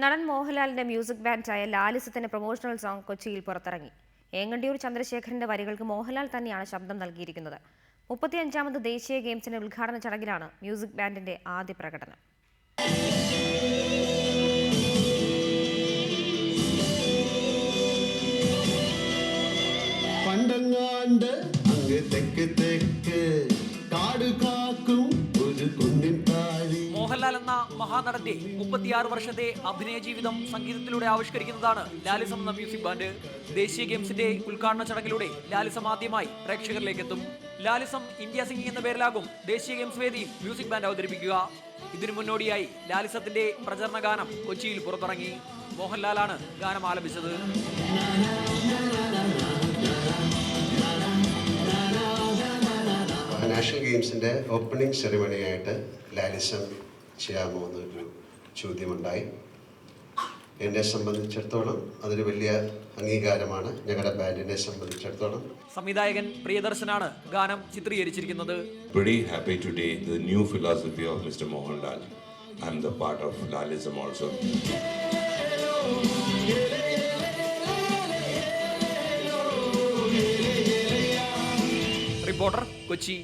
നടൻ മോഹൻലാലിന്റെ music ബാൻഡായ ലാലിസത്തിന്റെ promotional song കൊച്ചിയിൽ പുറത്തിറങ്ങി. ഏങ്ങണ്ടിയൂർ ചന്ദ്രശേഖരന്റെ വരികൾക്ക് മോഹൻലാൽ തന്നെയാണ് ശബ്ദം നൽകിയിരിക്കുന്നത്. 35ാമത് ദേശീയ ഗെയിംസിന്റെ ഉദ്ഘാടന ചടങ്ങിലാണ് മ്യൂസിക് ബാൻഡിന്റെ ആദ്യ പ്രകടനം. മോഹൻലാൽ എന്ന മഹാനടന്റെ 36 വർഷത്തെ അഭിനയ ജീവിതം സംഗീതത്തിലൂടെ ആവിഷ്കരിക്കുന്നതാണ് ലാലിസം എന്ന മ്യൂസിക് ബാൻഡ്. ദേശീയ ഗെയിംസിന്റെ ഉദ്ഘാടന ചടങ്ങിലൂടെ ലാലിസം ആദ്യമായി പ്രേക്ഷകരിലേക്ക് എത്തും. ലാലിസം ഇന്ത്യ സിംഗിങ് എന്ന പേരിലാകും ദേശീയ ഗെയിംസ് വേദിയിൽ മ്യൂസിക് ബാൻഡ് അവതരിപ്പിക്കുക. ഇതിനു മുന്നോടിയായി ലാലിസത്തിന്റെ പ്രചരണ ഗാനം കൊച്ചിയിൽ പുറത്തിറങ്ങി. മോഹൻലാലാണ് ഗാനം ആലപിച്ചത്. നാഷണൽ ഗെയിംസിൻ്റെ ഓപ്പണിംഗ് സെറിമണിയായിട്ട് ലാലിസം ചെയ്യാമോ എന്നൊരു ചോദ്യമുണ്ടായി. എന്നെ സംബന്ധിച്ചിടത്തോളം അതൊരു വലിയ അംഗീകാരമാണ്. ഞങ്ങളുടെ ബാൻഡിനെ സംബന്ധിച്ചിടത്തോളം സംവിധായകൻ പ്രിയദർശനാണ് ഗാനം ചിത്രീകരിച്ചിരിക്കുന്നത്. Pretty happy to take the new philosophy of Mr. Mohanlal. I'm the part of Lalism also. Reporter, Kochi.